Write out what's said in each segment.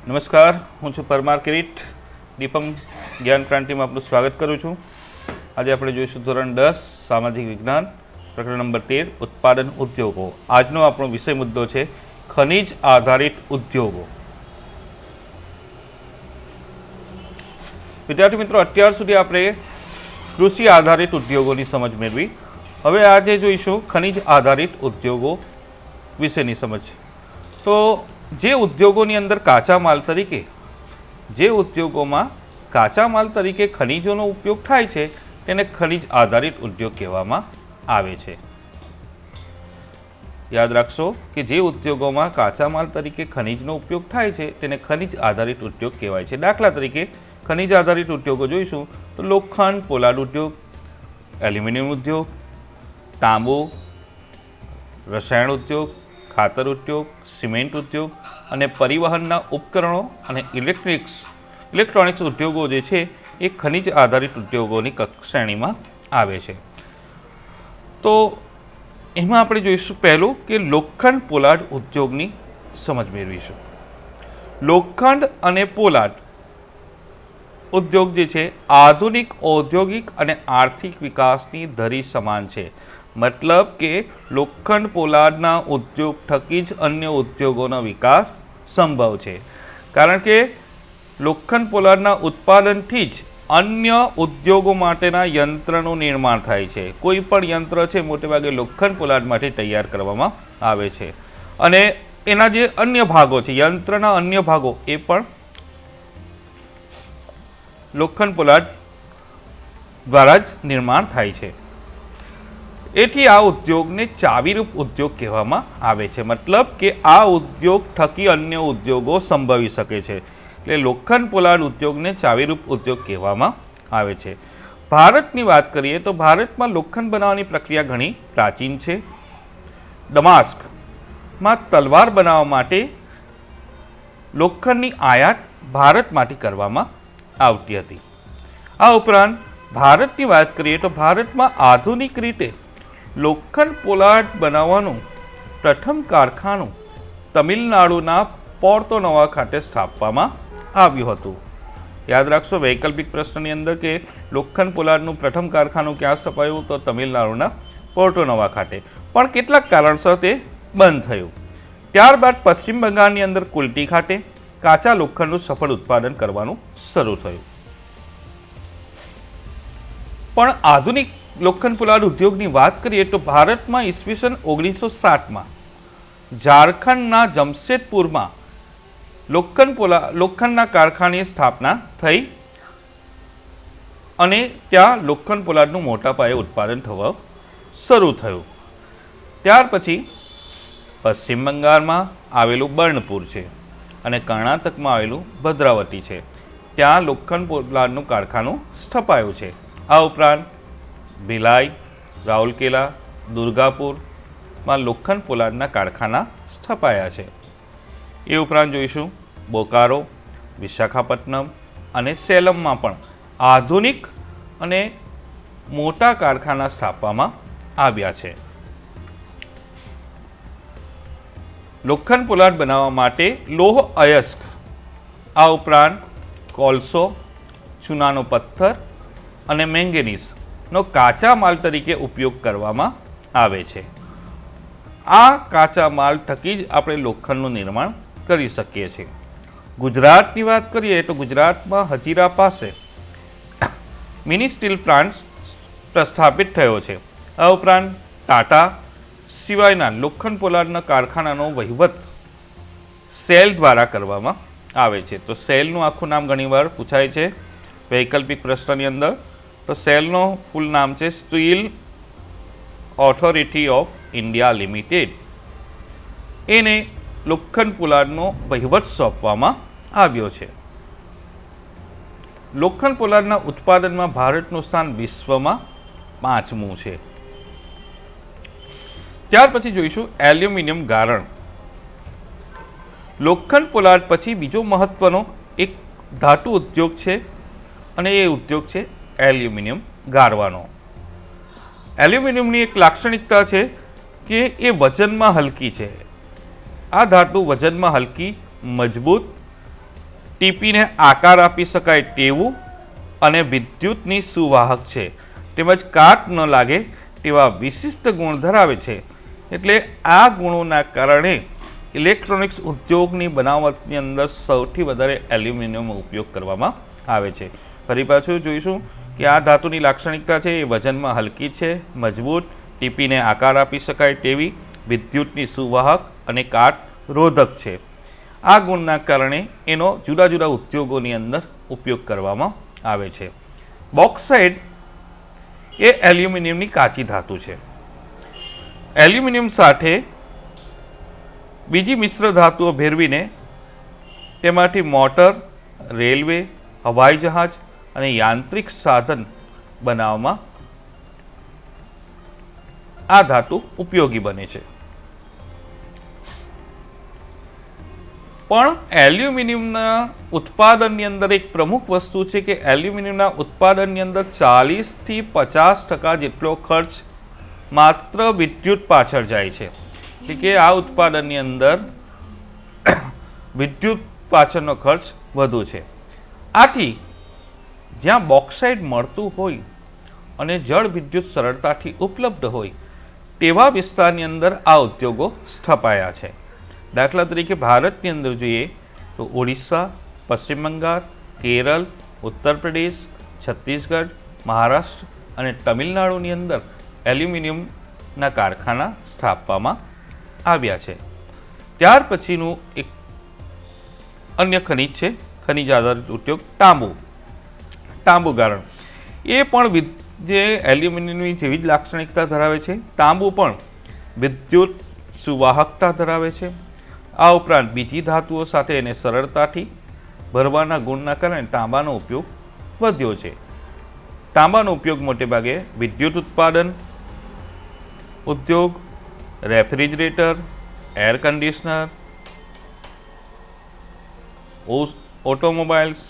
નમસ્કાર, હું છું પરમાર કિરીટ. દીપમ જ્ઞાન ક્રાંતિમાં આપનું સ્વાગત કરું છું. આજે આપણે જોઈશું ધોરણ 10 સામાજિક વિજ્ઞાન પ્રકરણ નંબર 13 ઉત્પાદન ઉદ્યોગો. આજનો આપણો વિષય મુદ્દો છે ખનિજ આધારિત ઉદ્યોગો. વિદ્યાર્થી મિત્રો, અત્યાર સુધી આપણે કૃષિ આધારિત ઉદ્યોગોની સમજ મેળવી. હવે આજે જોઈશું ખનિજ આધારિત ઉદ્યોગો વિશેની સમજ. તો જે ઉદ્યોગોની અંદર કાચા માલ તરીકે ખનિજોનો ઉપયોગ થાય છે તેને ખનિજ આધારિત ઉદ્યોગ કહેવામાં આવે છે. યાદ રાખશો કે જે ઉદ્યોગોમાં કાચા માલ તરીકે ખનિજનો ઉપયોગ થાય છે તેને ખનિજ આધારિત ઉદ્યોગ કહેવાય છે. દાખલા તરીકે ખનિજ આધારિત ઉદ્યોગો જોઈશું તો લોખંડ, પોલાદ ઉદ્યોગ, એલ્યુમિનિયમ ઉદ્યોગ, તાંબુ, રસાયણ ઉદ્યોગ, ખાતર ઉદ્યોગ, સિમેન્ટ ઉદ્યોગ અને પરિવહનના ઉપકરણો અને ઇલેક્ટ્રોનિક્સ ઉદ્યોગો જે છે એ ખનિજ આધારિત ઉદ્યોગોની શ્રેણીમાં આવે છે. તો એમાં આપણે જોઈશું પહેલું કે લોખંડ પોલાદ ઉદ્યોગની સમજ મેળવીશું. લોખંડ અને પોલાદ ઉદ્યોગ જે છે આધુનિક ઔદ્યોગિક અને આર્થિક વિકાસની ધરી સમાન છે. મતલબ કે લોખંડ પોલાદના ઉદ્યોગ થકી જ અન્ય ઉદ્યોગોનો વિકાસ સંભવ છે. કારણ કે લોખંડ પોલાદના ઉત્પાદનથી જ અન્ય ઉદ્યોગો માટેના યંત્રનું નિર્માણ થાય છે. કોઈ પણ યંત્ર છે મોટેભાગે લોખંડ પોલાદમાંથી તૈયાર કરવામાં આવે છે અને એના જે અન્ય ભાગો છે, યંત્રના અન્ય ભાગો એ પણ લોખંડ પોલાદ દ્વારા જ નિર્માણ થાય છે. એથી આ ઉદ્યોગને ચાવીરૂપ ઉદ્યોગ કહેવામાં આવે છે. મતલબ કે આ ઉદ્યોગ થકી અન્ય ઉદ્યોગો સંભવી શકે છે. એટલે લોખંડ પોલાદ ઉદ્યોગને ચાવીરૂપ ઉદ્યોગ કહેવામાં આવે છે. ભારતની વાત કરીએ તો ભારતમાં લોખંડ બનાવવાની પ્રક્રિયા ઘણી પ્રાચીન છે. દમાસ્કમાં તલવાર બનાવવા માટે લોખંડની આયાત ભારતમાંથી કરવામાં આવતી હતી. આ ઉપરાંત ભારતની વાત કરીએ તો ભારતમાં આધુનિક રીતે લોખંડ પોલાદ બનાવવાનું પ્રથમ કારખાનું તમિલનાડુના પોર્તો નોવા ખાતે સ્થાપવામાં આવ્યું હતું. યાદ રાખશો વૈકલ્પિક પ્રશ્નની અંદર કે લોખંડ પોલાદનું પ્રથમ કારખાનું ક્યાં સ્થપાયું તો તમિલનાડુના પોર્ટો નોવા ખાતે. પણ કેટલાક કારણસર તે બંધ થયું. ત્યારબાદ પશ્ચિમ બંગાળની અંદર કુલ્ટી ખાતે કાચા લોખંડનું સફળ ઉત્પાદન કરવાનું શરૂ થયું. પણ આધુનિક લોખંડ પોલાદ ઉદ્યોગની વાત કરીએ તો ભારતમાં ઈસવીસન 1960માં ઝારખંડના જમશેદપુરમાં લોખંડના કારખાનાની સ્થાપના થઈ અને ત્યાં લોખંડ પોલાદનું મોટા પાયે ઉત્પાદન થવા શરૂ થયું. ત્યાર પછી પશ્ચિમ બંગાળમાં આવેલું બર્ણપુર છે અને કર્ણાટકમાં આવેલું ભદ્રાવતી છે. ત્યાં લોખંડ પોલાદનું કારખાનું સ્થપાયું છે. આ ઉપરાંત ભિલાઈ, રાઉરકેલા, દુર્ગાપુરમાં લોખંડ પોલાદના કારખાના સ્થપાયા છે. એ ઉપરાંત જોઈશું બોકારો, વિશાખાપટ્ટનમ અને સેલમમાં પણ આધુનિક અને મોટા કારખાના સ્થાપવામાં આવ્યા છે. લોખંડ પોલાદ બનાવવા માટે લોહ અયસ્ક, આ ઉપરાંત કોલસો, ચૂનાનો પથ્થર અને મેંગેનીઝનો કાચા માલ તરીકે ઉપયોગ કરવામાં આવે છે. આ કાચા માલ થકી જ આપણે લોખંડનું નિર્માણ કરી શકીએ છીએ. ગુજરાતની વાત કરીએ તો ગુજરાતમાં હજીરા પાસે મિની સ્ટીલ પ્લાન્ટ પ્રસ્થાપિત થયો છે. આ ઉપરાંત ટાટા સિવાયના લોખંડ પોલાદના કારખાનાનો વહીવટ સેલ દ્વારા કરવામાં આવે છે. તો સેલનું આખું નામ ઘણીવાર પૂછાય છે વૈકલ્પિક પ્રશ્નની અંદર. તો સેલનો ફૂલ નામ છે steel authority of India limited. એને લોખંડ પોલાદનો વહીવટ સોંપવામાં આવ્યો છે. લોખંડ પોલાદના ઉત્પાદનમાં ભારતનું સ્થાન વિશ્વમાં 5મું છે. ત્યાર પછી જોઈશું એલ્યુમિનિયમ ગારણ. લોખંડ પોલાદ પછી બીજો મહત્વનો એક ધાતુ ઉદ્યોગ છે અને એ ઉદ્યોગ છે એલ્યુમિનિયમ ગારવાનો. એલ્યુમિનિયમની એક લાક્ષણિકતા છે કે એ વજનમાં હલકી છે. આ ધાતુ વજનમાં હલકી, મજબૂત ટીપીને આકાર આપી શકાય તેવું અને વિદ્યુતની સુવાહક છે, તેમજ કાટ ન લાગે તેવા વિશિષ્ટ ગુણ ધરાવે છે. એટલે આ ગુણોના કારણે ઇલેક્ટ્રોનિક્સ ઉદ્યોગની બનાવટની અંદર સૌથી વધારે એલ્યુમિનિયમનો ઉપયોગ કરવામાં આવે છે. ફરી પાછું જોઈશું કે આ ધાતુની લાક્ષણિકતા છે એ વજનમાં હલકી છે, મજબૂત, ટીપીને આકાર આપી શકાય તેવી, વિદ્યુતની સુવાહક અને કાટ રોધક છે. આ ગુણના કારણે એનો જુદા જુદા ઉદ્યોગોની અંદર ઉપયોગ કરવામાં આવે છે. બોક્સાઇટ એ એલ્યુમિનિયમની કાચી ધાતુ છે. એલ્યુમિનિયમ સાથે બીજી મિશ્ર ધાતુઓ ભેળવીને તેમાંથી મોટર, રેલવે, હવાઈ જહાજ અને યાંત્રિક સાધન બનાવવામાં આ ધાતુ ઉપયોગી બને છે. પણ એલ્યુમિનિયમના ઉત્પાદનની અંદર એક પ્રમુખ વસ્તુ છે કે એલ્યુમિનિયમના ઉત્પાદનની અંદર 40 થી 50% જેટલો ખર્ચ માત્ર વિદ્યુત પાછળ જાય છે. એટલે કે આ ઉત્પાદનની અંદર વિદ્યુત પાછળનો ખર્ચ વધુ છે. આથી જ્યાં બોક્સાઇટ મળતું હોય અને જળ વિદ્યુત સરળતાથી ઉપલબ્ધ હોય તેવા વિસ્તારની અંદર આ ઉદ્યોગો સ્થપાયા છે. દાખલા તરીકે ભારતની અંદર જોઈએ તો ઓડિશા, પશ્ચિમ બંગાળ, કેરળ, ઉત્તર પ્રદેશ, છત્તીસગઢ, મહારાષ્ટ્ર અને તમિલનાડુની અંદર એલ્યુમિનિયમના કારખાના સ્થાપવામાં આવ્યા છે. ત્યાર પછીનું એક અન્ય ખનિજ છે ખનિજ આધારિત ઉદ્યોગ તાંબુ ગારણ. એ પણ જે એલ્યુમિનિયમની જેવી જ લાક્ષણિકતા ધરાવે છે. તાંબુ પણ વિદ્યુત સુવાહકતા ધરાવે છે. આ ઉપરાંત બીજી ધાતુઓ સાથે એને સરળતાથી ભરવાના ગુણના કારણે તાંબાનો ઉપયોગ વધ્યો છે. તાંબાનો ઉપયોગ મોટે ભાગે વિદ્યુત ઉત્પાદન ઉદ્યોગ, refrigerator, air conditioner, automobiles,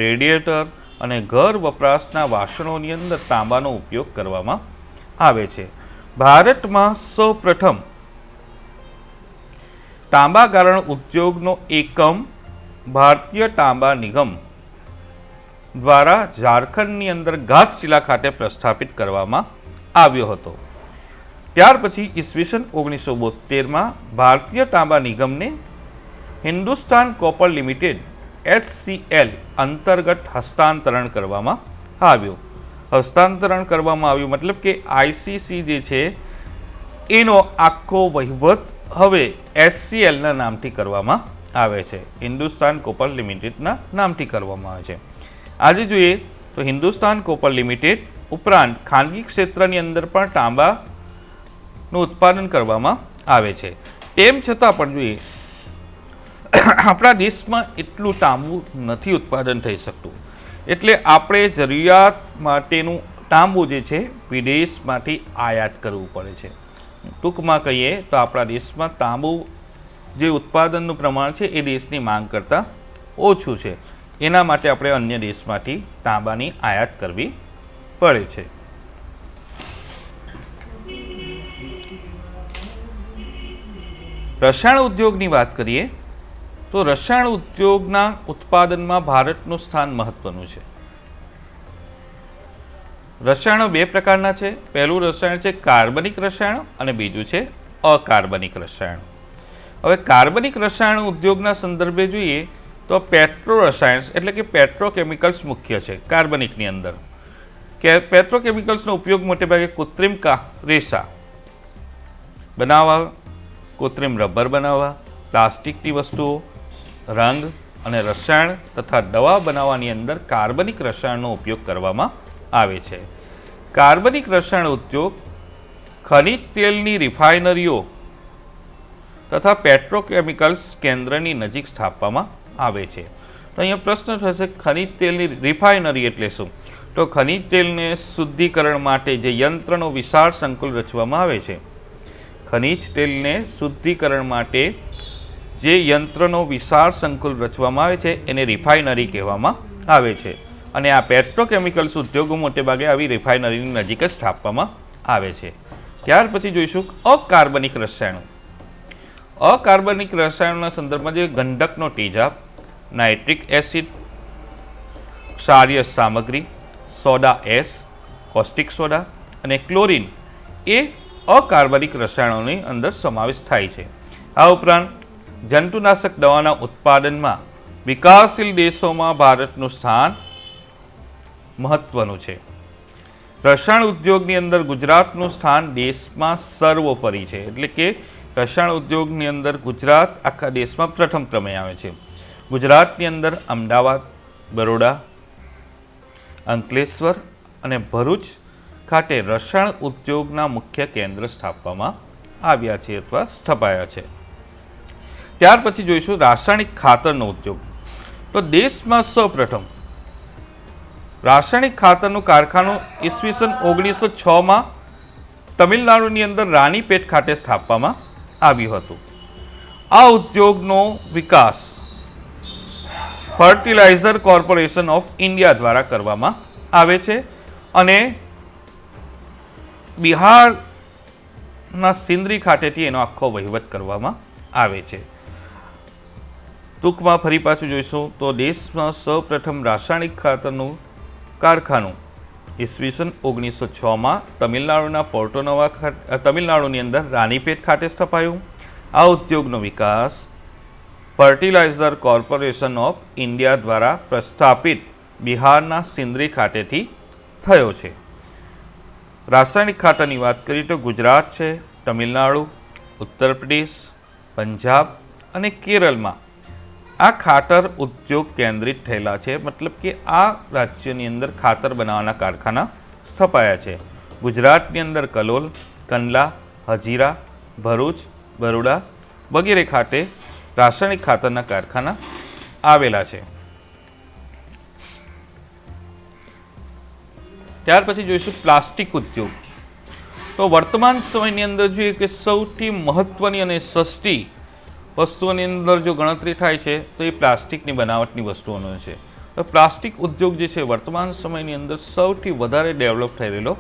radiator અને ઘર વપરાશના વાસણોની અંદર તાંબાનો ઉપયોગ કરવામાં આવે છે. ભારતમાં સૌપ્રથમ તાંબા ગારણ ઉદ્યોગનો એકમ ભારતીય તાંબા નિગમ દ્વારા ઝારખંડની અંદર ઘાટશિલા ખાતે પ્રસ્થાપિત કરવામાં આવ્યો હતો. ત્યાર પછી ઈસવીસન 1972માં ભારતીય તાંબા નિગમને હિન્દુસ્તાન કોપર લિમિટેડ HCL અંતર્ગત હસ્તાંતરણ કરવામાં આવ્યું. હસ્તાંતરણ કરવામાં આવ્યું મતલબ કે ICC જે છે એનો આખો વહીવટ હવે HCLના નામથી કરવામાં આવે છે, હિન્દુસ્તાન કોપર લિમિટેડના નામથી કરવામાં આવે છે. આજે જોઈએ તો હિન્દુસ્તાન કોપર લિમિટેડ ઉપરાંત ખાનગી ક્ષેત્રની અંદર પણ તાંબાનું ઉત્પાદન કરવામાં આવે છે. તેમ છતાં પણ જોઈએ આપણા દેશમાં એટલું તાંબુ નથી ઉત્પાદન થઈ શકતું, એટલે આપણે જરૂરિયાત માટેનું તાંબુ જે છે વિદેશમાંથી આયાત કરવું પડે છે. ટૂંકમાં કહીએ તો આપણા દેશમાં તાંબુ જે ઉત્પાદનનું પ્રમાણ છે એ દેશની માંગ કરતાં ઓછું છે. એના માટે આપણે અન્ય દેશમાંથી તાંબાની આયાત કરવી પડે છે. રસાયણ ઉદ્યોગની વાત કરીએ તો રસાયણ ઉદ્યોગના ઉત્પાદનમાં ભારતનું સ્થાન મહત્વનું છે. રસાયણો બે પ્રકારના છે. પહેલું રસાયણ છે કાર્બનિક રસાયણ અને બીજું છે અકાર્બનિક રસાયણ. હવે કાર્બનિક રસાયણ ઉદ્યોગના સંદર્ભે જોઈએ તો પેટ્રો રસાયણ એટલે કે પેટ્રોકેમિકલ્સ મુખ્ય છે. કાર્બનિકની અંદર પેટ્રોકેમિકલ્સનો ઉપયોગ મોટે ભાગે કૃત્રિમ રેસા બનાવવા, કૃત્રિમ રબર બનાવવા, પ્લાસ્ટિકની વસ્તુઓ, રંગ અને રસાયણ તથા દવા બનાવવાની અંદર કાર્બનિક રસાયણનો ઉપયોગ કરવામાં આવે છે. કાર્બનિક રસાયણ ઉદ્યોગ ખનિજ તેલની રિફાઇનરીઓ તથા પેટ્રોકેમિકલ્સ કેન્દ્રની નજીક સ્થાપવામાં આવે છે. તો અહીંયા પ્રશ્ન થશે ખનિજ તેલની રિફાઇનરી એટલે શું? તો ખનિજ તેલને શુદ્ધિકરણ માટે જે યંત્રનો વિશાળ સંકુલ રચવામાં આવે છે, ખનિજ તેલને શુદ્ધિકરણ માટે જે યંત્રનો વિશાળ સંકુલ રચવામાં આવે છે એને રિફાઇનરી કહેવામાં આવે છે. અને આ પેટ્રોકેમિકલ્સ ઉદ્યોગો મોટે ભાગે આવી રિફાઇનરીની નજીક જ સ્થાપવામાં આવે છે. ત્યાર પછી જોઈશું અકાર્બનિક રસાયણો. અકાર્બનિક રસાયણોના સંદર્ભમાં જે ગંધકનો તેજાબ, નાઇટ્રિક એસિડ, ક્ષારીય સામગ્રી, સોડા એસ, કોસ્ટિક સોડા અને ક્લોરીન એ અકાર્બનિક રસાયણોની અંદર સમાવેશ થાય છે. આ ઉપરાંત જંતુનાશક દવાના ઉત્પાદનમાં વિકાસશીલ દેશોમાં ભારતનું સ્થાન મહત્વનું છે. રસાયણ ઉદ્યોગની અંદર ગુજરાતનું સ્થાન દેશમાં સર્વોપરી છે. એટલે કે રસાયણ ઉદ્યોગની અંદર ગુજરાત આખા દેશમાં પ્રથમ ક્રમે આવે છે. ગુજરાતની અંદર અમદાવાદ, બરોડા, અંકલેશ્વર અને ભરૂચ ખાતે રસાયણ ઉદ્યોગના મુખ્ય કેન્દ્ર સ્થાપવામાં આવ્યા છે અથવા સ્થપાયા છે. ત્યાર પછી જોઈશું રાસાયણિક ખાતરનો ઉદ્યોગ. તો દેશમાં સૌપ્રથમ રાસાયણિક ખાતરનું કારખાનું ઈસવીસન 1906માં તમિલનાડુની અંદર રાનીપેટ ખાતે સ્થાપવામાં આવ્યું હતું. આ ઉદ્યોગનો વિકાસ ફર્ટિલાઇઝર કોર્પોરેશન ઓફ ઇન્ડિયા દ્વારા કરવામાં આવે છે અને બિહારના સિંદરી ખાતેથી એનો આખો વહીવટ કરવામાં આવે છે. ટૂંકમાં ફરી પાછું જોઈશું તો દેશમાં સૌપ્રથમ રાસાયણિક ખાતરનું કારખાનું ઈસવીસન 1906માં તમિલનાડુની અંદર રાનીપેટ ખાતે સ્થપાયું. આ ઉદ્યોગનો વિકાસ ફર્ટિલાઇઝર કોર્પોરેશન ઓફ ઇન્ડિયા દ્વારા પ્રસ્થાપિત બિહારના સિંદરી ખાતેથી થયો છે. રાસાયણિક ખાતરની વાત કરીએ તો ગુજરાત છે, તમિલનાડુ, ઉત્તર પ્રદેશ, પંજાબ અને કેરળમાં આ ખાતર ઉદ્યોગ કેન્દ્રિત થયેલા છે. મતલબ કે આ રાજ્યોની અંદર ખાતર બનાવવાના કારખાના સ્થપાયા છે. ગુજરાતની અંદર કલોલ, કંડલા, હજીરા, ભરૂચ, બરોડા વગેરે ખાતે રાસાયણિક ખાતરના કારખાના આવેલા છે. ત્યાર પછી જોઈશું પ્લાસ્ટિક ઉદ્યોગ. તો વર્તમાન સમયની અંદર જોઈએ કે સૌથી મહત્ત્વની અને સસ્તી વસ્તુઓની અંદર જો ગણતરી થાય છે તો એ પ્લાસ્ટિકની બનાવટની વસ્તુઓનો છે. તો પ્લાસ્ટિક ઉદ્યોગ જે છે વર્તમાન સમયની અંદર સૌથી વધારે ડેવલપ થઈ રહેલો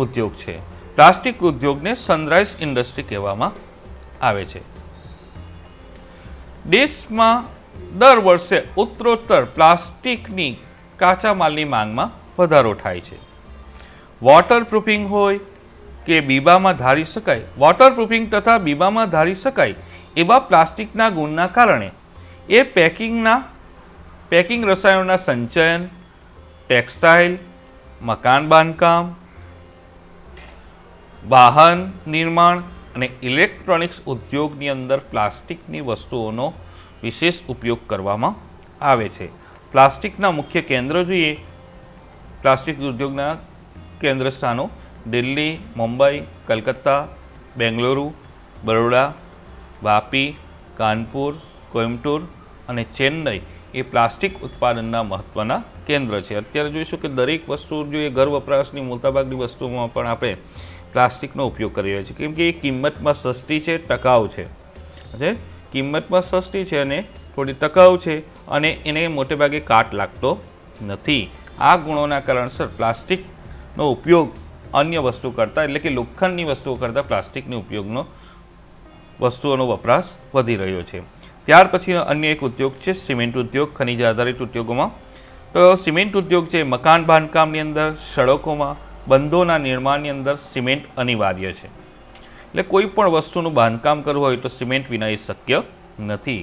ઉદ્યોગ છે. પ્લાસ્ટિક ઉદ્યોગને સનરાઇઝ ઇન્ડસ્ટ્રી કહેવામાં આવે છે. દેશમાં દર વર્ષે ઉત્તરોત્તર પ્લાસ્ટિકની કાચા માલની માંગમાં વધારો થાય છે. વોટરપ્રૂફિંગ હોય કે બીબામાં ધારી શકાય, વોટરપ્રૂફિંગ તથા બીબામાં ધારી શકાય એવા પ્લાસ્ટિકના ગુણના કારણે એ પેકિંગ રસાયણોના સંચયન, ટેક્સટાઇલ, મકાન બાંધકામ, વાહન નિર્માણ અને ઇલેક્ટ્રોનિક્સ ઉદ્યોગની અંદર પ્લાસ્ટિકની વસ્તુઓનો વિશેષ ઉપયોગ કરવામાં આવે છે. પ્લાસ્ટિકના મુખ્ય કેન્દ્ર જોઈએ, પ્લાસ્ટિક ઉદ્યોગના કેન્દ્ર સ્થાનો દિલ્હી, મુંબઈ, કલકત્તા, બેંગલુરુ, બરોડા, વાપી, કાનપુર, કોઇમ્બતુર અને ચેન્નઈ એ પ્લાસ્ટિક ઉત્પાદનના મહત્ત્વના કેન્દ્ર છે. અત્યારે જોઈશું કે દરેક વસ્તુ જોઈએ ઘર વપરાશની મોટાભાગની વસ્તુઓમાં પણ આપણે પ્લાસ્ટિકનો ઉપયોગ કરી રહ્યા છીએ, કેમ કે એ કિંમતમાં સસ્તી છે, ટકાઉ છે. કિંમતમાં સસ્તી છે અને થોડી ટકાઉ છે અને એને મોટેભાગે કાટ લાગતો નથી. આ ગુણોના કારણસર પ્લાસ્ટિકનો ઉપયોગ અન્ય વસ્તુ કરતાં એટલે કે લોખંડની વસ્તુઓ કરતાં પ્લાસ્ટિકની ઉપયોગનો વસ્તુઓનો વપરાશ વધી રહ્યો છે. ત્યાર પછી અન્ય એક ઉદ્યોગ છે સિમેન્ટ ઉદ્યોગ. ખનિજ આધારિત ઉદ્યોગોમાં તો સિમેન્ટ ઉદ્યોગ છે મકાન બાંધકામની અંદર, સડકોમાં, બંધોના નિર્માણની અંદર સિમેન્ટ અનિવાર્ય છે. એટલે કોઈ પણ વસ્તુનું બાંધકામ કરવું હોય તો સિમેન્ટ વિના એ શક્ય નથી.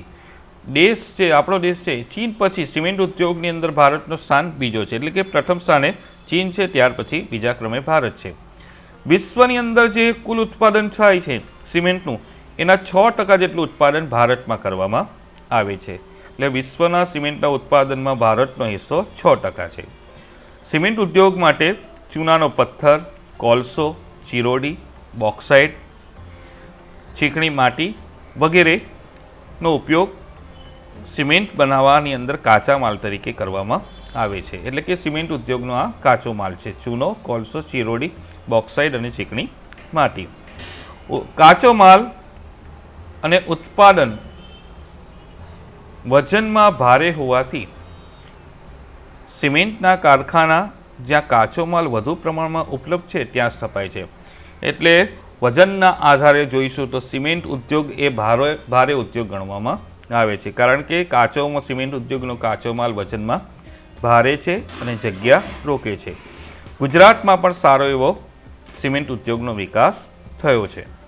દેશ છે આપણો દેશ છે ચીન પછી સિમેન્ટ ઉદ્યોગની અંદર ભારતનો સ્થાન બીજો છે. એટલે કે પ્રથમ સ્થાને ચીન છે, ત્યાર પછી બીજા ક્રમે ભારત છે. વિશ્વની અંદર જે કુલ ઉત્પાદન થાય છે સિમેન્ટનું એના 6% જેટલું ઉત્પાદન ભારતમાં કરવામાં આવે છે. એટલે વિશ્વના સિમેન્ટના ઉત્પાદનમાં ભારતનો હિસ્સો 6% છે. સિમેન્ટ ઉદ્યોગ માટે ચૂનાનો પથ્થર, કોલસો, ચિરોડી, બોક્સાઇટ, ચીકણી માટી વગેરેનો ઉપયોગ સિમેન્ટ બનાવવાની અંદર કાચા માલ તરીકે કરવામાં આવે છે. એટલે કે સિમેન્ટ ઉદ્યોગનો આ કાચો માલ છે. ચૂનો, કોલસો, ચિરોડી, બોક્સાઇટ અને ચીકણી માટી. કાચો માલ અને ઉત્પાદન વજનમાં ભારે હોવાથી સિમેન્ટના કારખાના જ્યાં કાચો માલ વધુ પ્રમાણમાં ઉપલબ્ધ છે ત્યાં સ્થપાય છે. એટલે વજનના આધારે જોઈશું તો સિમેન્ટ ઉદ્યોગ એ ભારે ઉદ્યોગ ગણવામાં આવે છે, કારણ કે કાચો સિમેન્ટ ઉદ્યોગનો કાચો માલ વજનમાં ભારે છે અને જગ્યા રોકે છે. ગુજરાતમાં પણ સારો એવો સિમેન્ટ ઉદ્યોગનો વિકાસ થયો છે.